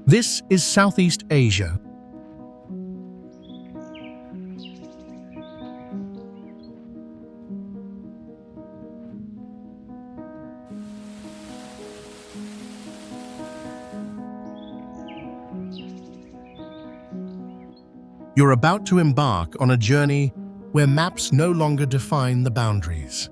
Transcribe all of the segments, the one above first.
This is Southeast Asia. You're about to embark on a journey where maps no longer define the boundaries.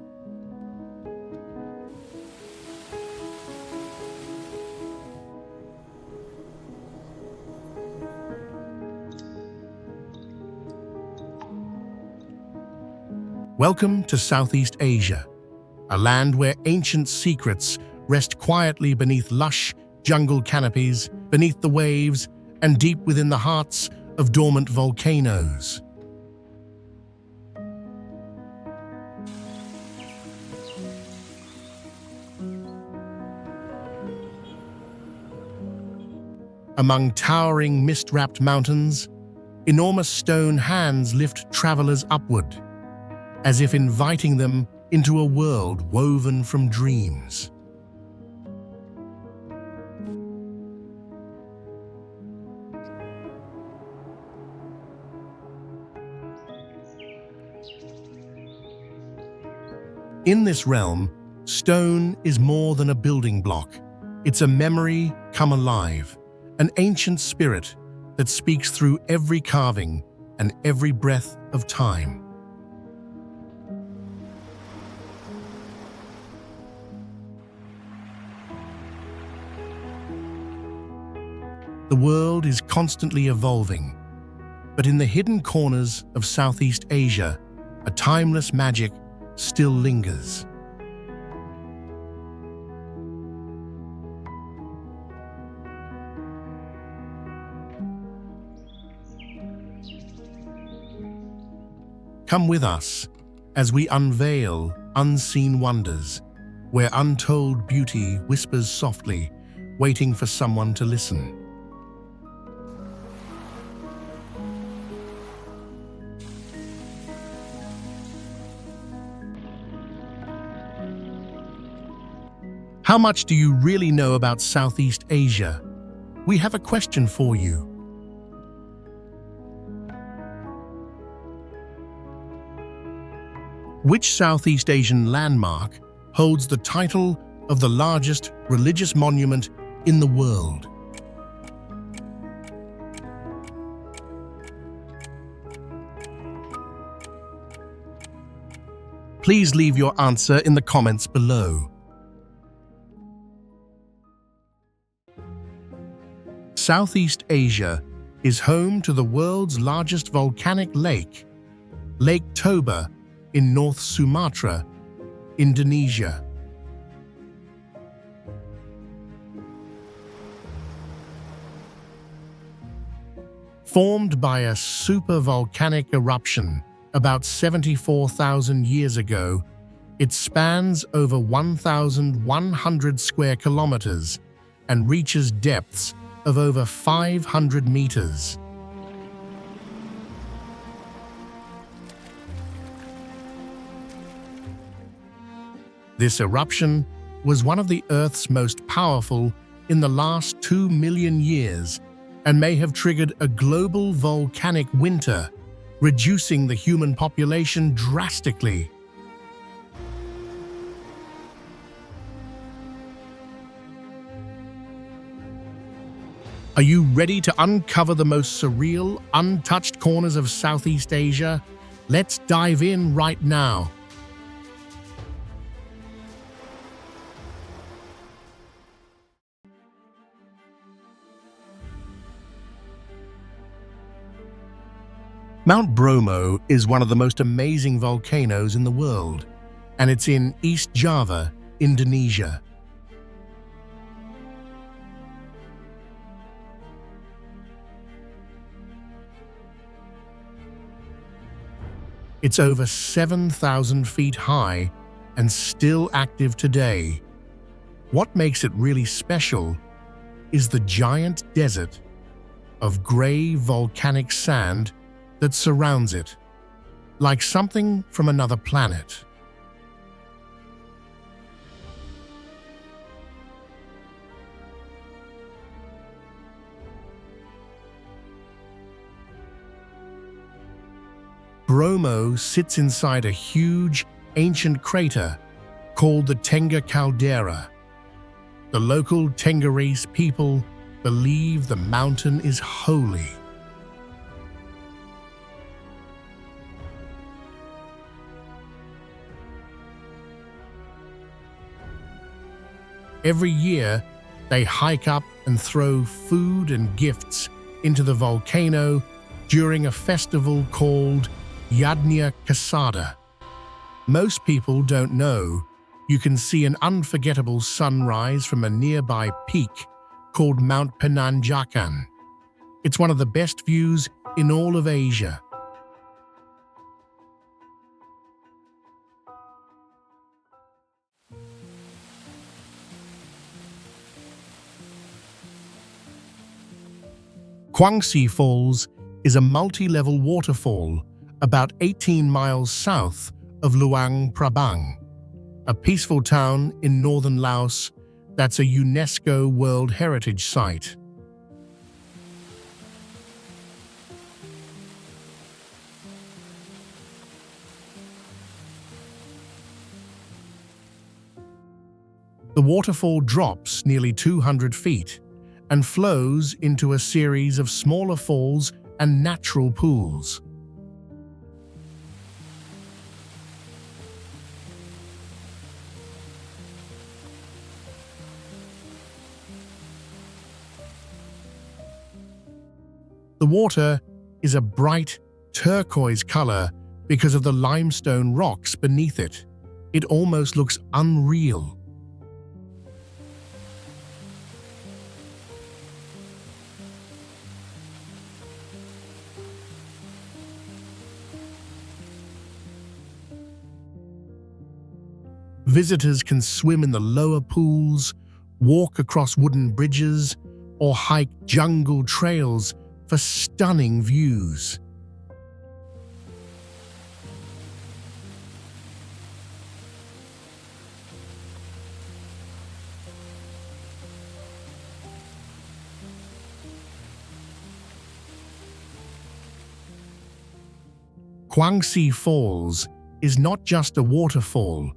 Welcome to Southeast Asia, a land where ancient secrets rest quietly beneath lush jungle canopies, beneath the waves, and deep within the hearts of dormant volcanoes. Among towering mist-wrapped mountains, enormous stone hands lift travelers upward, as if inviting them into a world woven from dreams. In this realm, stone is more than a building block. It's a memory come alive, an ancient spirit that speaks through every carving and every breath of time. The world is constantly evolving, but in the hidden corners of Southeast Asia, a timeless magic still lingers. Come with us as we unveil unseen wonders, where untold beauty whispers softly, waiting for someone to listen. How much do you really know about Southeast Asia? We have a question for you. Which Southeast Asian landmark holds the title of the largest religious monument in the world? Please leave your answer in the comments below. Southeast Asia is home to the world's largest volcanic lake, Lake Toba in North Sumatra, Indonesia. Formed by a supervolcanic eruption about 74,000 years ago, it spans over 1,100 square kilometers and reaches depths of over 500 meters. This eruption was one of the Earth's most powerful in the last 2 million years and may have triggered a global volcanic winter, reducing the human population drastically. Are you ready to uncover the most surreal, untouched corners of Southeast Asia? Let's dive in right now. Mount Bromo is one of the most amazing volcanoes in the world, and it's in East Java, Indonesia. It's over 7,000 feet high and still active today. What makes it really special is the giant desert of gray volcanic sand that surrounds it, like something from another planet. Bromo sits inside a huge, ancient crater called the Tenga Caldera. The local Tengarese people believe the mountain is holy. Every year, they hike up and throw food and gifts into the volcano during a festival called Yadnya Kasada. Most people don't know you can see an unforgettable sunrise from a nearby peak called Mount Penanjakan. It's one of the best views in all of Asia. Kuang Si Falls is a multi-level waterfall about 18 miles south of Luang Prabang, a peaceful town in northern Laos that's a UNESCO World Heritage Site. The waterfall drops nearly 200 feet and flows into a series of smaller falls and natural pools. The water is a bright turquoise color because of the limestone rocks beneath it. It almost looks unreal. Visitors can swim in the lower pools, walk across wooden bridges, or hike jungle trails for stunning views. Kuang Si Falls is not just a waterfall,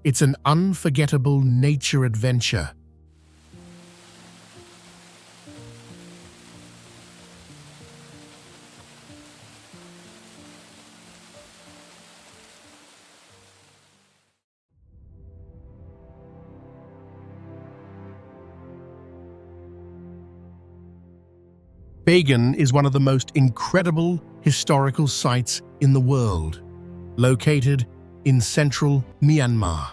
it's an unforgettable nature adventure. Bagan is one of the most incredible historical sites in the world, located in central Myanmar.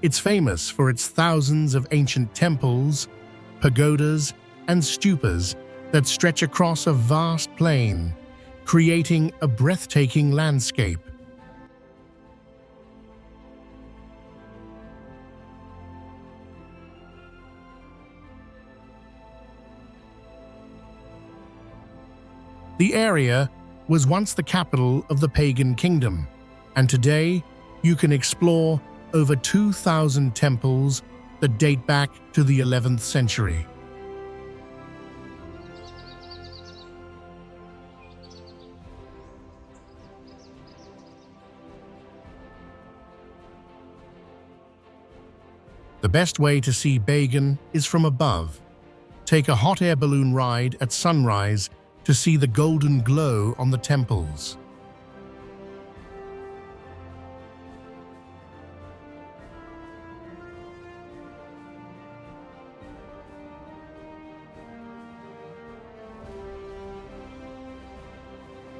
It's famous for its thousands of ancient temples, pagodas, and stupas that stretch across a vast plain, creating a breathtaking landscape. The area was once the capital of the pagan kingdom, and today you can explore over 2,000 temples that date back to the 11th century. The best way to see Bagan is from above. Take a hot air balloon ride at sunrise to see the golden glow on the temples.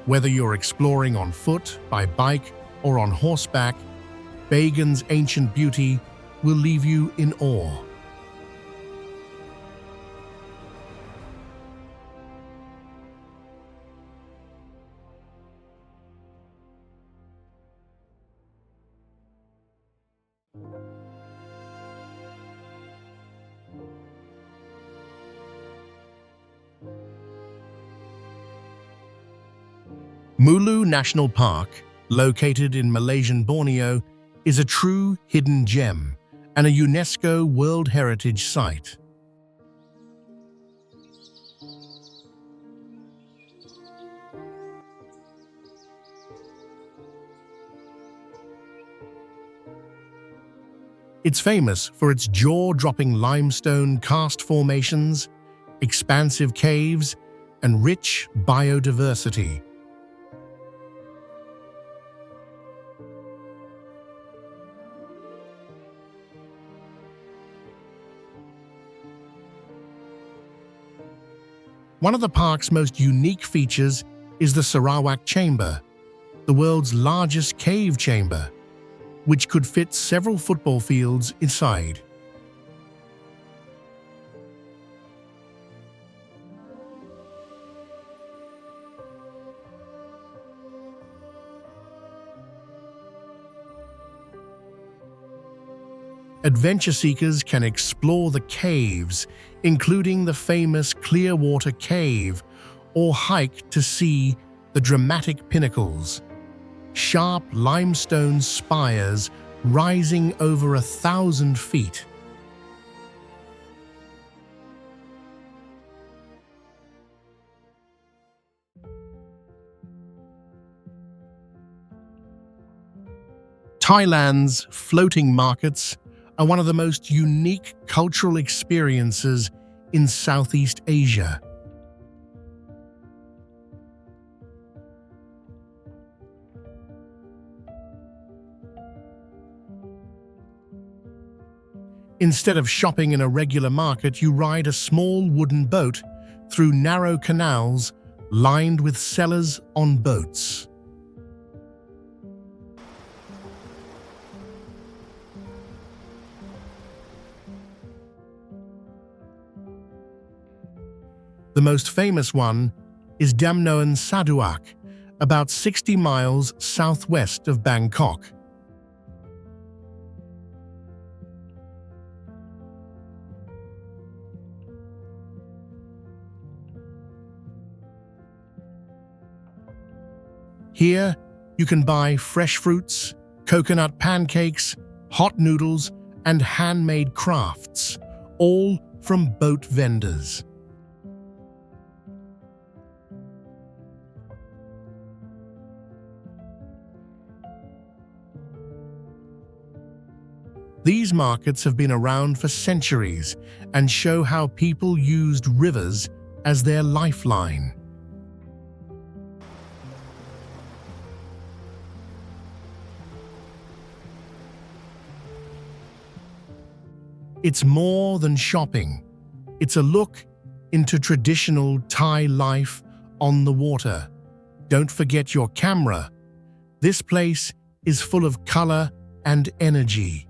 Whether you're exploring on foot, by bike, or on horseback, Bagan's ancient beauty will leave you in awe. Mulu National Park, located in Malaysian Borneo, is a true hidden gem and a UNESCO World Heritage Site. It's famous for its jaw-dropping limestone karst formations, expansive caves, and rich biodiversity. One of the park's most unique features is the Sarawak Chamber, the world's largest cave chamber, which could fit several football fields inside. Adventure seekers can explore the caves, including the famous Clearwater Cave, or hike to see the dramatic pinnacles, sharp limestone spires rising over 1,000 feet. Thailand's floating markets are one of the most unique cultural experiences in Southeast Asia. Instead of shopping in a regular market, you ride a small wooden boat through narrow canals lined with sellers on boats. The most famous one is Dam Noen Saduak, about 60 miles southwest of Bangkok. Here, you can buy fresh fruits, coconut pancakes, hot noodles, and handmade crafts, all from boat vendors. These markets have been around for centuries and show how people used rivers as their lifeline. It's more than shopping. It's a look into traditional Thai life on the water. Don't forget your camera. This place is full of color and energy.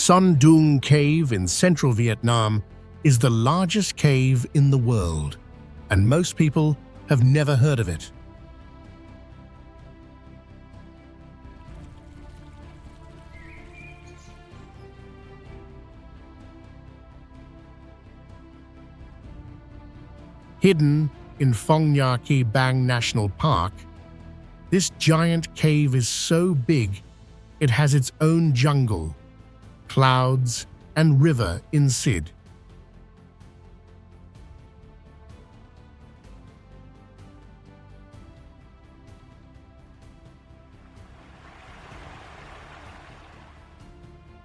Doong Cave in central Vietnam is the largest cave in the world, and most people have never heard of it. Hidden in Phong Nha Ke Bang National Park, this giant cave is so big it has its own jungle, clouds, and river inside.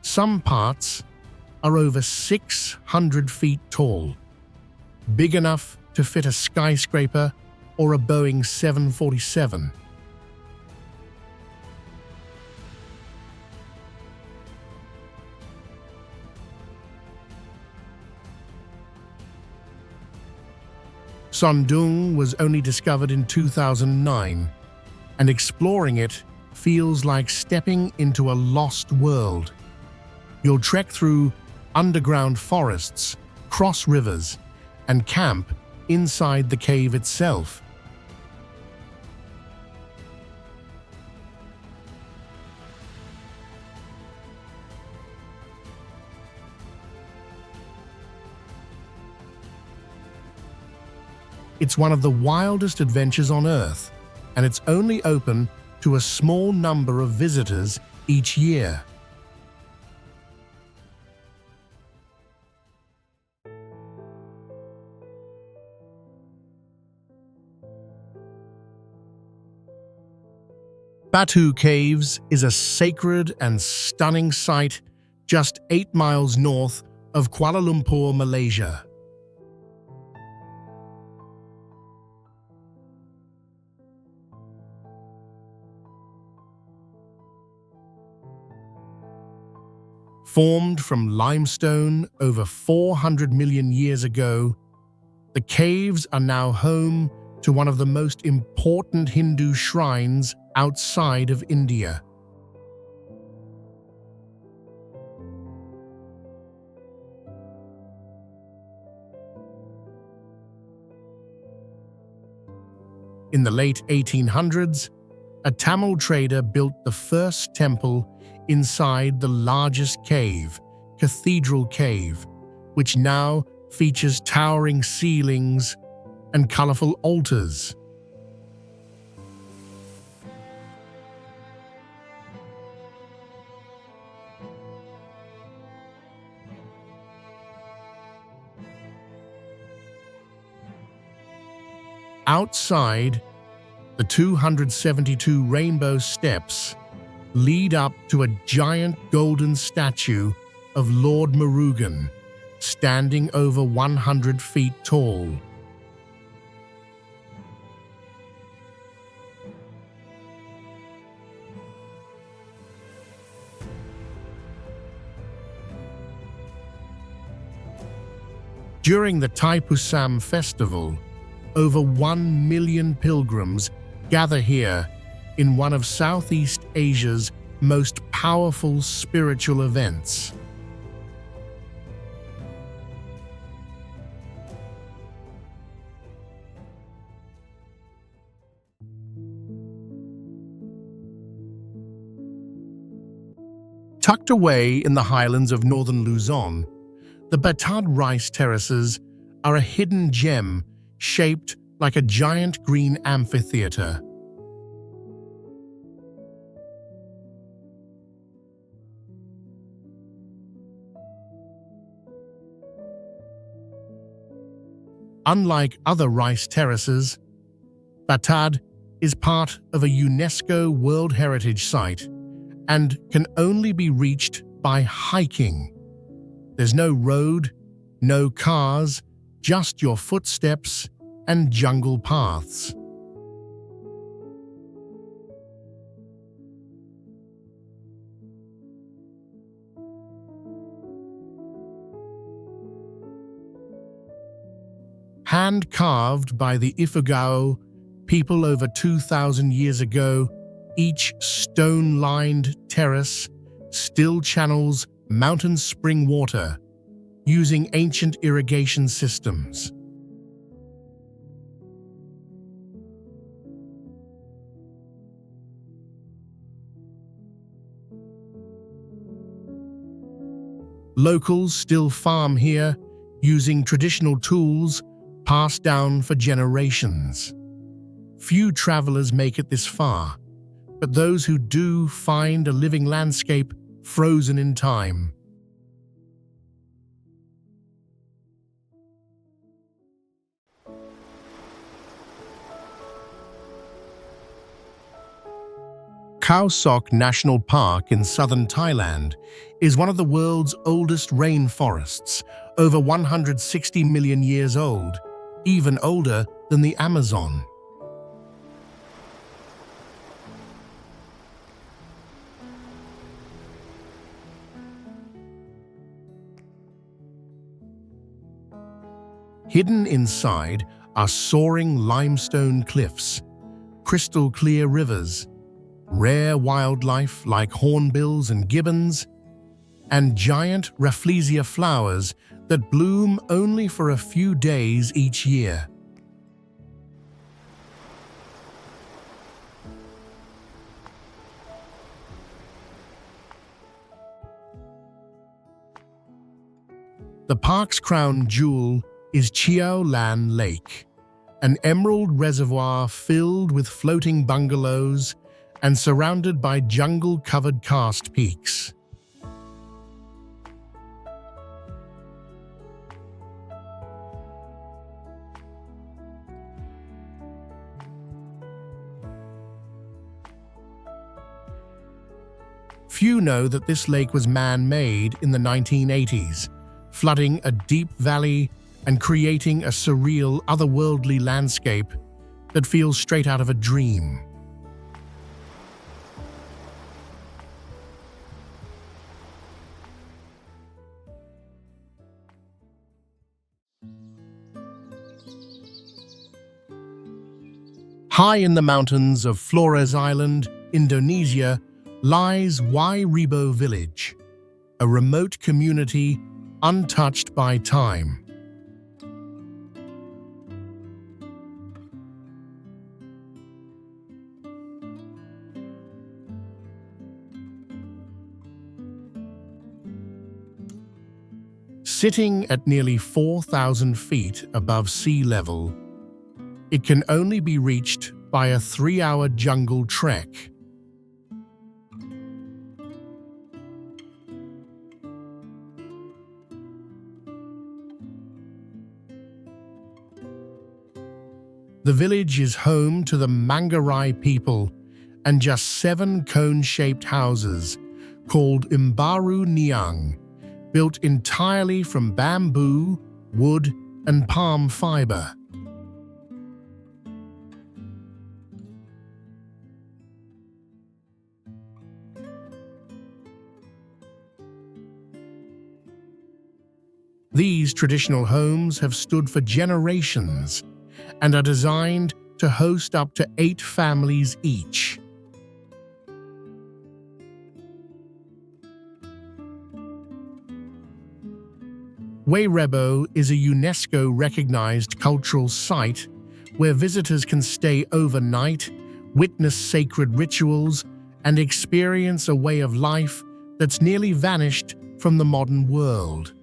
Some parts are over 600 feet tall, big enough to fit a skyscraper or a Boeing 747. Son Doong was only discovered in 2009, and exploring it feels like stepping into a lost world. You'll trek through underground forests, cross rivers, and camp inside the cave itself. It's one of the wildest adventures on Earth, and it's only open to a small number of visitors each year. Batu Caves is a sacred and stunning site just 8 miles north of Kuala Lumpur, Malaysia. Formed from limestone over 400 million years ago, the caves are now home to one of the most important Hindu shrines outside of India. In the late 1800s, a Tamil trader built the first temple inside the largest cave, Cathedral Cave, which now features towering ceilings and colorful altars. Outside, the 272 rainbow steps lead up to a giant golden statue of Lord Murugan, standing over 100 feet tall. During the Thaipusam festival, over 1 million pilgrims gather here in one of Southeast Asia's most powerful spiritual events. Tucked away in the highlands of northern Luzon, the Batad rice terraces are a hidden gem shaped like a giant green amphitheater. Unlike other rice terraces, Batad is part of a UNESCO World Heritage Site and can only be reached by hiking. There's no road, no cars, just your footsteps and jungle paths. Hand-carved by the Ifugao people over 2,000 years ago, each stone-lined terrace still channels mountain spring water using ancient irrigation systems. Locals still farm here using traditional tools passed down for generations. Few travelers make it this far, but those who do find a living landscape frozen in time. Khao Sok National Park in southern Thailand is one of the world's oldest rainforests, over 160 million years old, even older than the Amazon. Hidden inside are soaring limestone cliffs, crystal-clear rivers, rare wildlife like hornbills and gibbons, and giant Rafflesia flowers that bloom only for a few days each year. The park's crown jewel is Chiao Lan Lake, an emerald reservoir filled with floating bungalows and surrounded by jungle-covered karst peaks. Few know that this lake was man-made in the 1980s, flooding a deep valley and creating a surreal, otherworldly landscape that feels straight out of a dream. High in the mountains of Flores Island, Indonesia, lies Wae Rebo village, a remote community untouched by time. Sitting at nearly 4,000 feet above sea level, it can only be reached by a 3-hour jungle trek. The village is home to the Manggarai people and just 7 cone-shaped houses called Imbaru Niang, built entirely from bamboo, wood, and palm fiber. These traditional homes have stood for generations and are designed to host up to 8 families each. Wae Rebo is a UNESCO-recognized cultural site where visitors can stay overnight, witness sacred rituals, and experience a way of life that's nearly vanished from the modern world.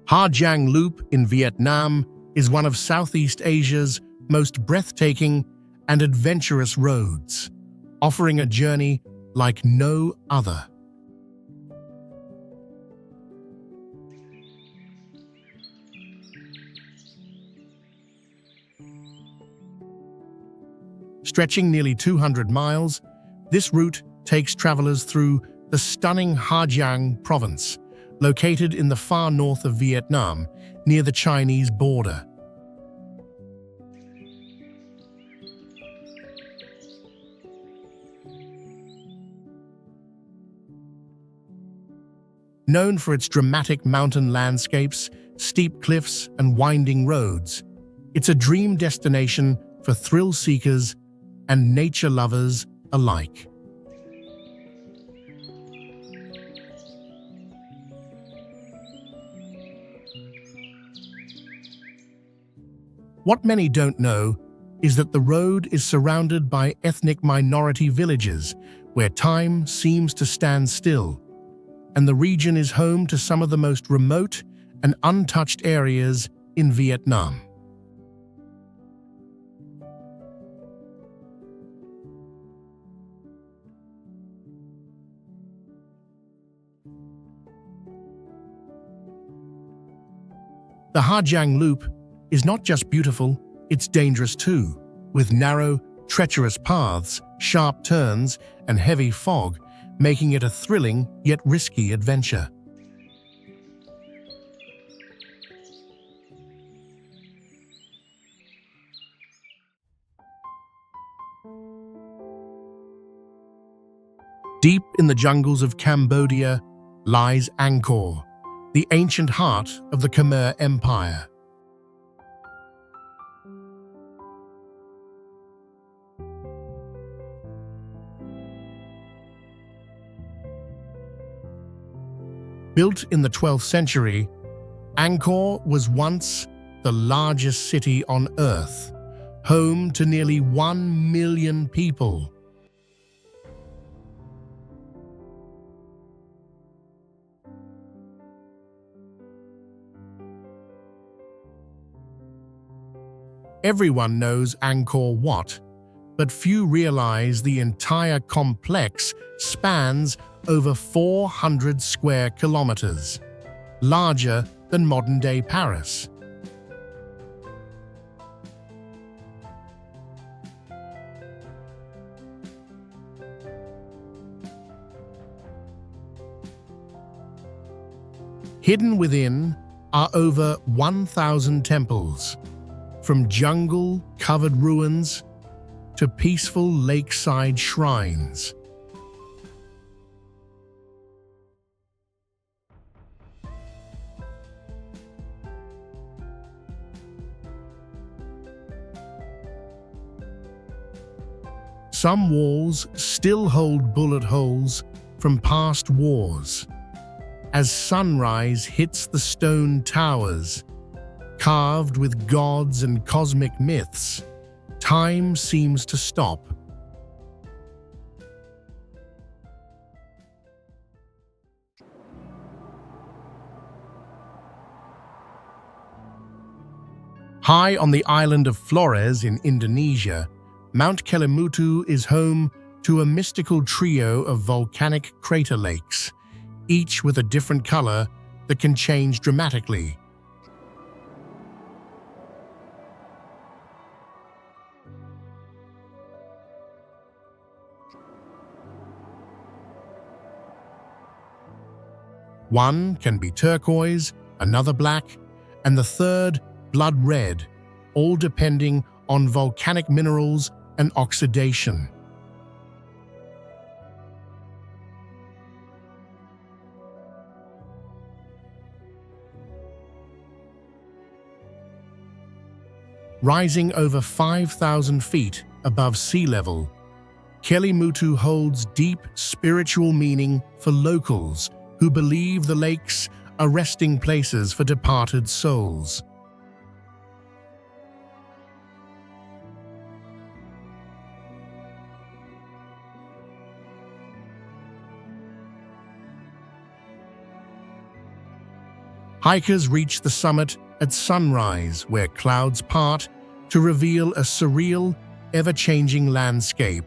Giang Loop in Vietnam is one of Southeast Asia's most breathtaking and adventurous roads, offering a journey like no other. Stretching nearly 200 miles, this route takes travelers through the stunning Ha Giang province, located in the far north of Vietnam, near the Chinese border. Known for its dramatic mountain landscapes, steep cliffs, and winding roads, it's a dream destination for thrill seekers and nature lovers alike. What many don't know is that the road is surrounded by ethnic minority villages where time seems to stand still, and the region is home to some of the most remote and untouched areas in Vietnam. The Ha Giang Loop is not just beautiful, it's dangerous too, with narrow, treacherous paths, sharp turns, and heavy fog, making it a thrilling yet risky adventure. Deep in the jungles of Cambodia lies Angkor, the ancient heart of the Khmer Empire. Built in the 12th century, Angkor was once the largest city on Earth, home to nearly 1 million people. Everyone knows Angkor Wat, but few realize the entire complex spans over 400 square kilometers, larger than modern-day Paris. Hidden within are over 1,000 temples, from jungle-covered ruins to peaceful lakeside shrines. Some walls still hold bullet holes from past wars. As sunrise hits the stone towers, carved with gods and cosmic myths, time seems to stop. High on the island of Flores in Indonesia, Mount Kelimutu is home to a mystical trio of volcanic crater lakes, each with a different color that can change dramatically. One can be turquoise, another black, and the third blood red, all depending on volcanic minerals and oxidation. Rising over 5,000 feet above sea level, Kelimutu holds deep spiritual meaning for locals who believe the lakes are resting places for departed souls. Hikers reach the summit at sunrise, where clouds part to reveal a surreal, ever-changing landscape.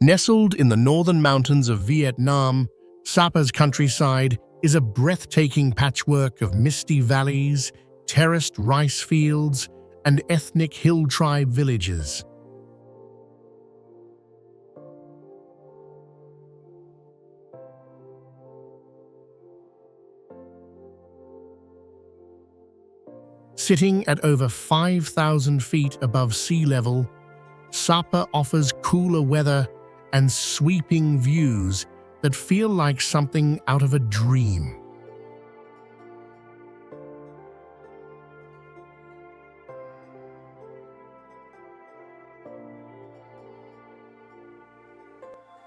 Nestled in the northern mountains of Vietnam, Sapa's countryside is a breathtaking patchwork of misty valleys, terraced rice fields, and ethnic hill tribe villages. Sitting at over 5,000 feet above sea level, Sapa offers cooler weather and sweeping views that feel like something out of a dream.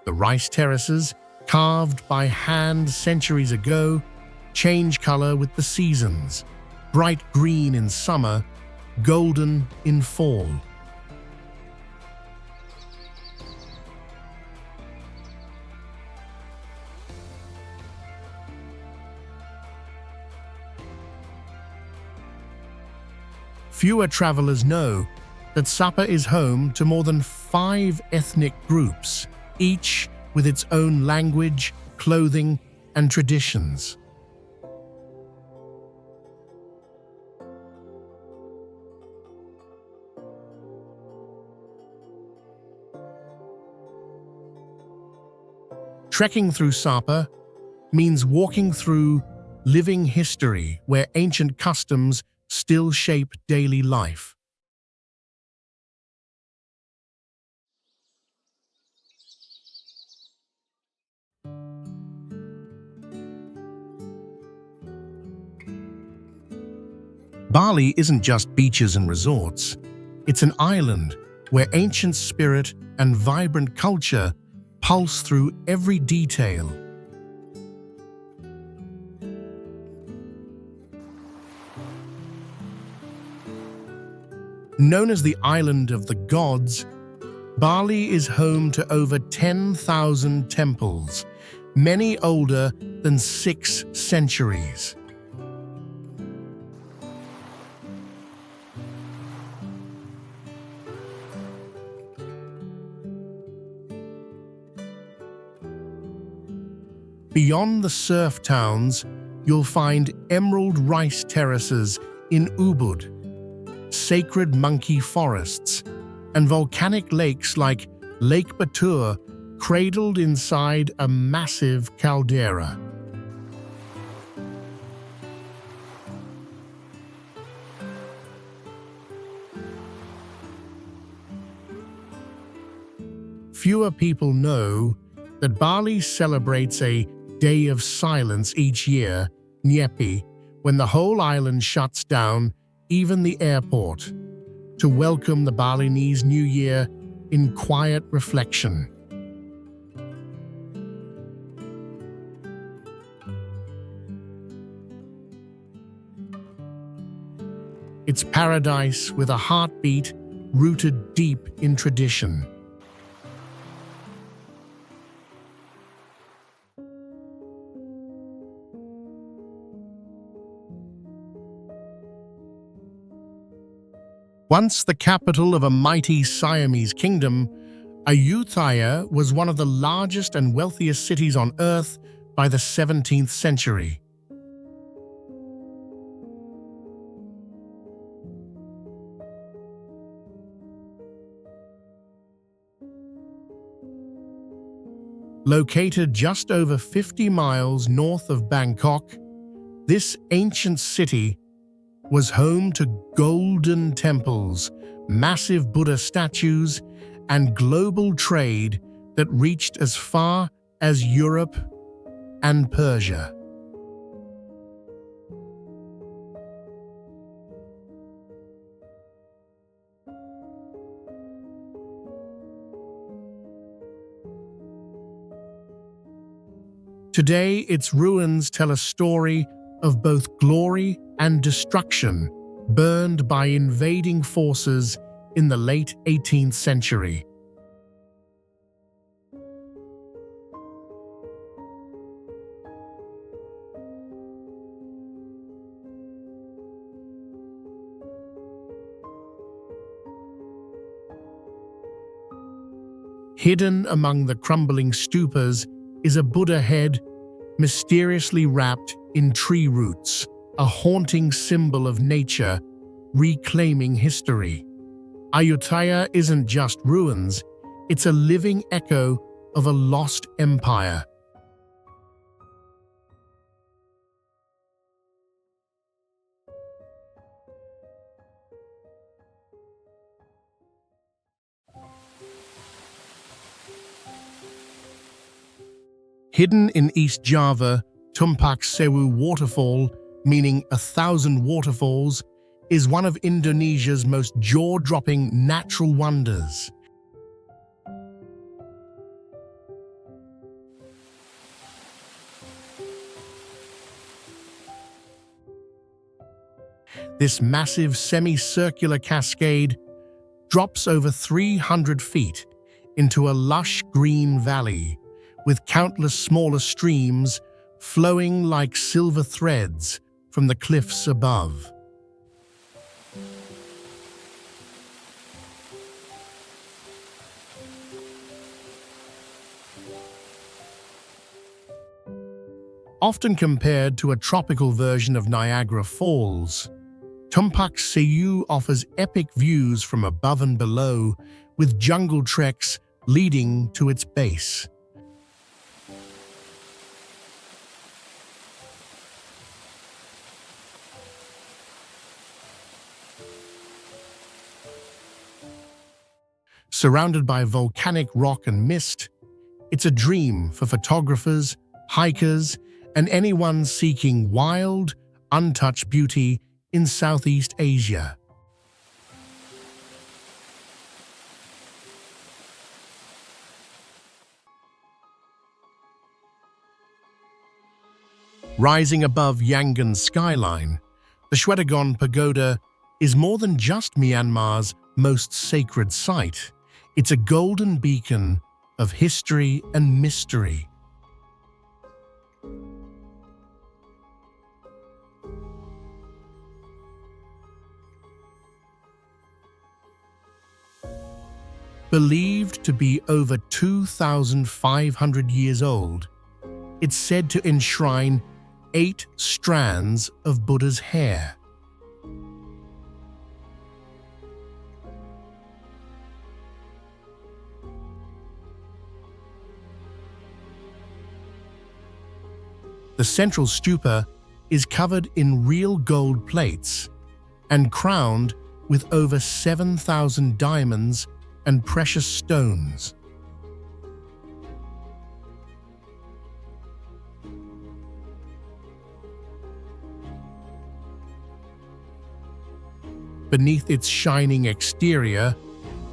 The rice terraces, carved by hand centuries ago, change color with the seasons, bright green in summer, golden in fall. Fewer travelers know that Sapa is home to more than 5 ethnic groups, each with its own language, clothing, and traditions. Trekking through Sapa means walking through living history where ancient customs still shape daily life. Bali isn't just beaches and resorts. It's an island where ancient spirit and vibrant culture pulse through every detail. Known as the Island of the Gods, Bali is home to over 10,000 temples, many older than 6 centuries. Beyond the surf towns, you'll find emerald rice terraces in Ubud, sacred monkey forests, and volcanic lakes like Lake Batur, cradled inside a massive caldera. Fewer people know that Bali celebrates a Day of Silence each year, Nyepi, when the whole island shuts down, even the airport, to welcome the Balinese New Year in quiet reflection. It's paradise with a heartbeat rooted deep in tradition. Once the capital of a mighty Siamese kingdom, Ayutthaya was one of the largest and wealthiest cities on earth by the 17th century. Located just over 50 miles north of Bangkok, this ancient city was home to golden temples, massive Buddha statues, and global trade that reached as far as Europe and Persia. Today, its ruins tell a story of both glory and destruction, burned by invading forces in the late 18th century. Hidden among the crumbling stupas is a Buddha head, mysteriously wrapped in tree roots, a haunting symbol of nature, reclaiming history. Ayutthaya isn't just ruins, it's a living echo of a lost empire. Hidden in East Java, Tumpak Sewu waterfall, meaning 1,000 waterfalls, is one of Indonesia's most jaw-dropping natural wonders. This massive semicircular cascade drops over 300 feet into a lush green valley, with countless smaller streams flowing like silver threads from the cliffs above. Often compared to a tropical version of Niagara Falls, Tumpak Sewu offers epic views from above and below, with jungle treks leading to its base. Surrounded by volcanic rock and mist, it's a dream for photographers, hikers, and anyone seeking wild, untouched beauty in Southeast Asia. Rising above Yangon's skyline, the Shwedagon Pagoda is more than just Myanmar's most sacred site. It's a golden beacon of history and mystery. Believed to be over 2,500 years old, it's said to enshrine 8 strands of Buddha's hair. The central stupa is covered in real gold plates and crowned with over 7,000 diamonds and precious stones. Beneath its shining exterior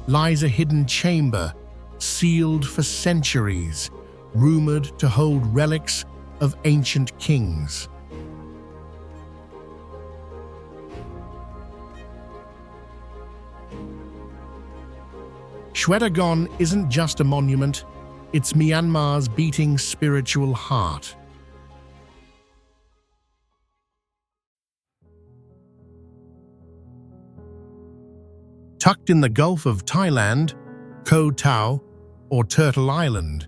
lies a hidden chamber, sealed for centuries, rumored to hold relics of ancient kings. Shwedagon isn't just a monument, it's Myanmar's beating spiritual heart. Tucked in the Gulf of Thailand, Koh Tao, or Turtle Island,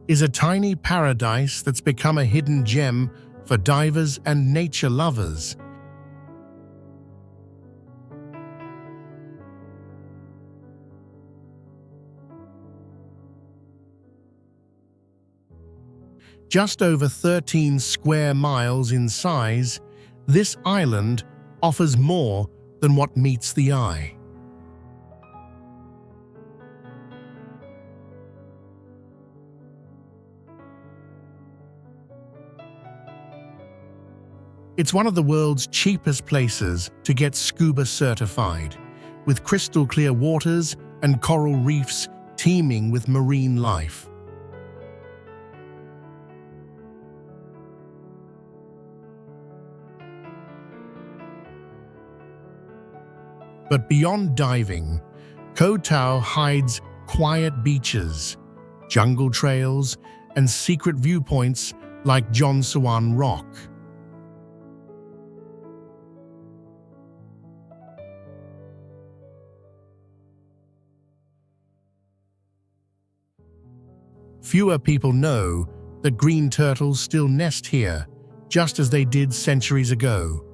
is a tiny paradise that's become a hidden gem for divers and nature lovers. Just over 13 square miles in size, this island offers more than what meets the eye. It's one of the world's cheapest places to get scuba certified, with crystal clear waters and coral reefs teeming with marine life. But beyond diving, Koh Tao hides quiet beaches, jungle trails, and secret viewpoints like John Sawan Rock. Fewer people know that green turtles still nest here, just as they did centuries ago.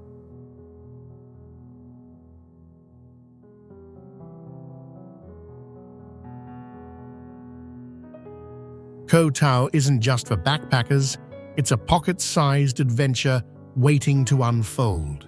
Koh Tao isn't just for backpackers, it's a pocket-sized adventure waiting to unfold.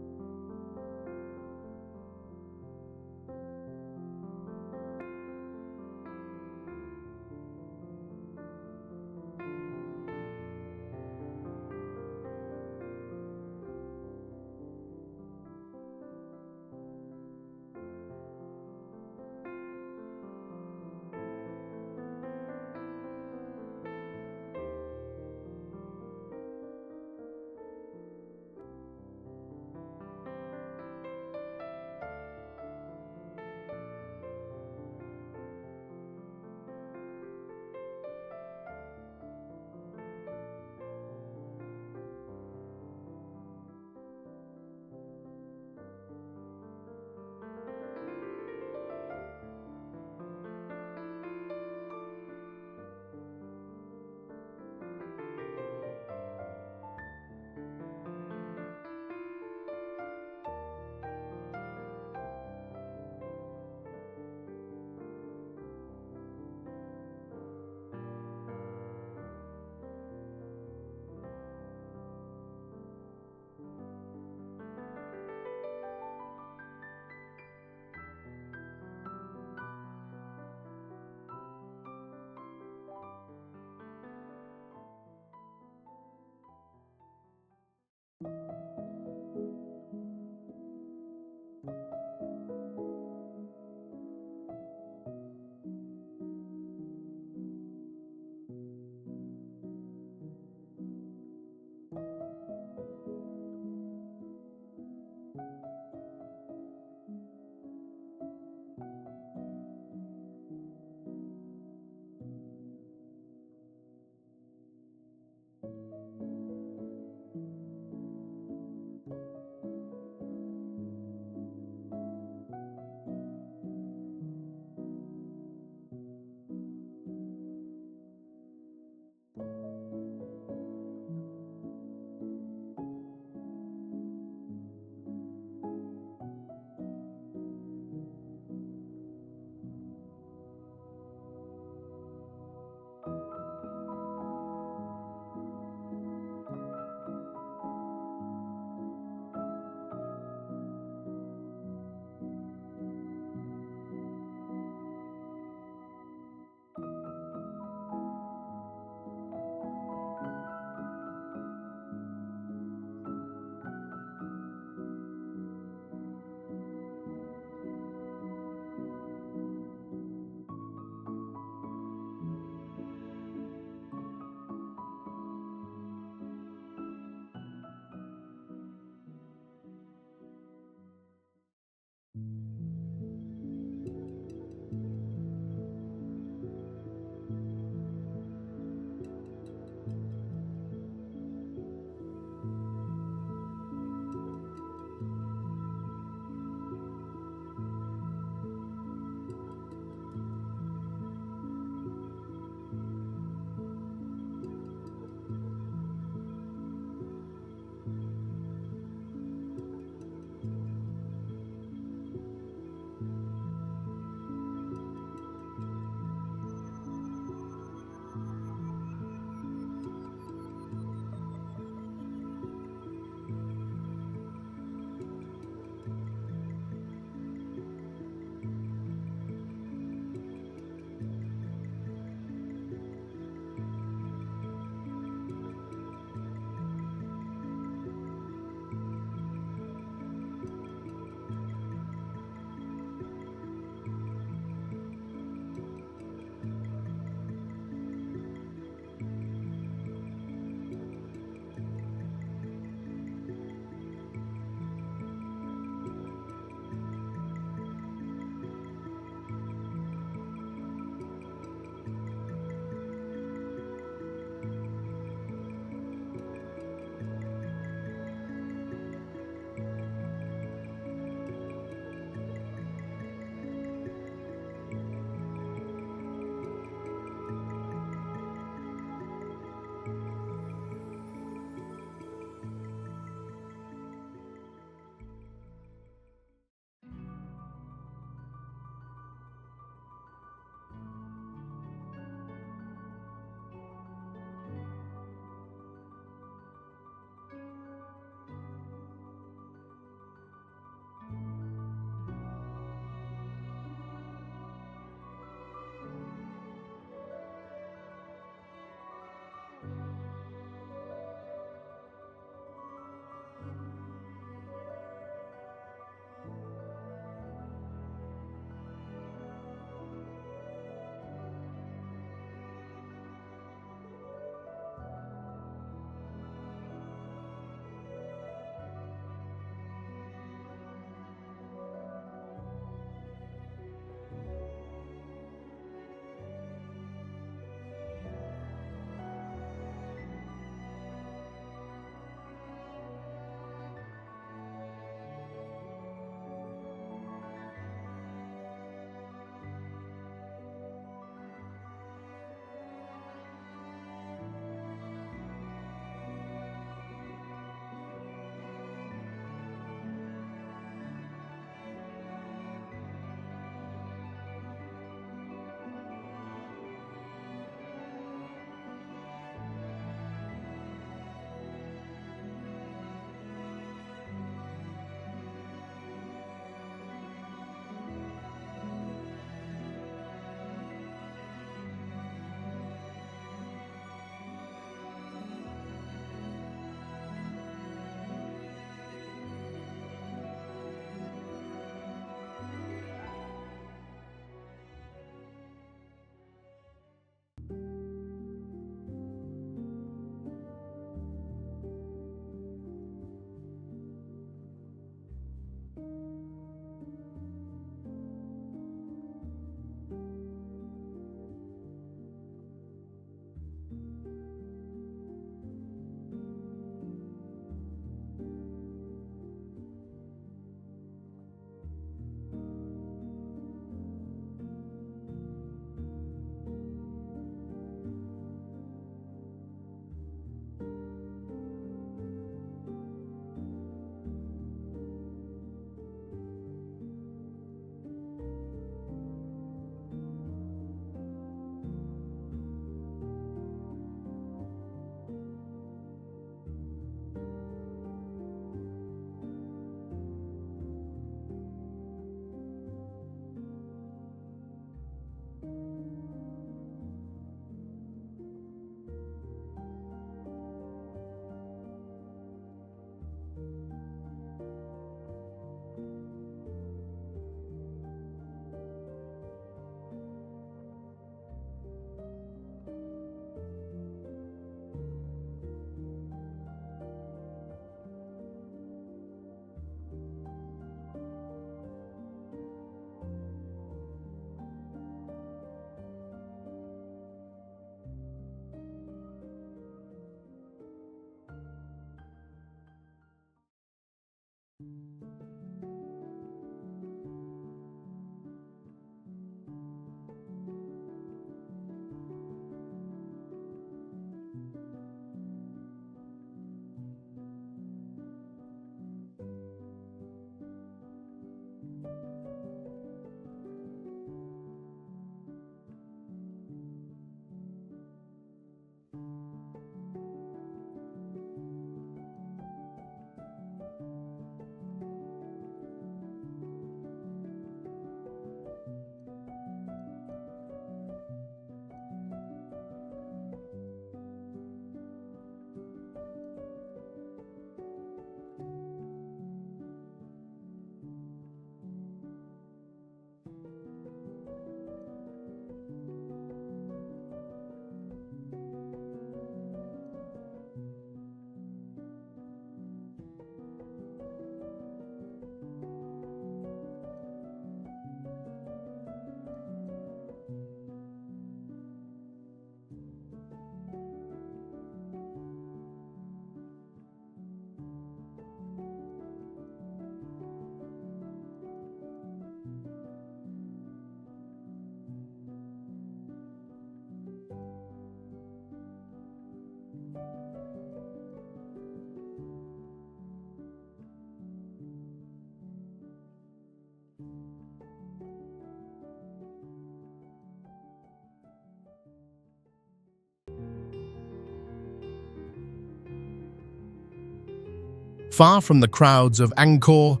Far from the crowds of Angkor,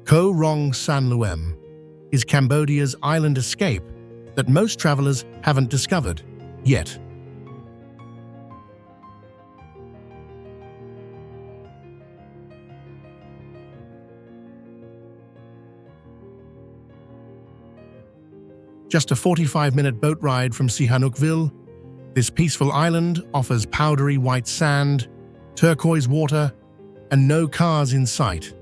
Koh Rong Sanloem is Cambodia's island escape that most travelers haven't discovered yet. Just a 45-minute boat ride from Sihanoukville, this peaceful island offers powdery white sand, turquoise water, and no cars in sight.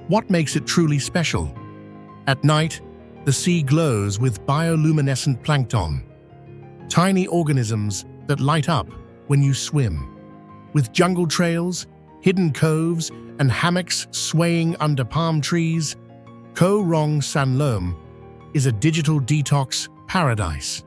What makes it truly special? At night, the sea glows with bioluminescent plankton, tiny organisms that light up when you swim. With jungle trails, hidden coves, and hammocks swaying under palm trees, Koh Rong Sanloem is a digital detox paradise.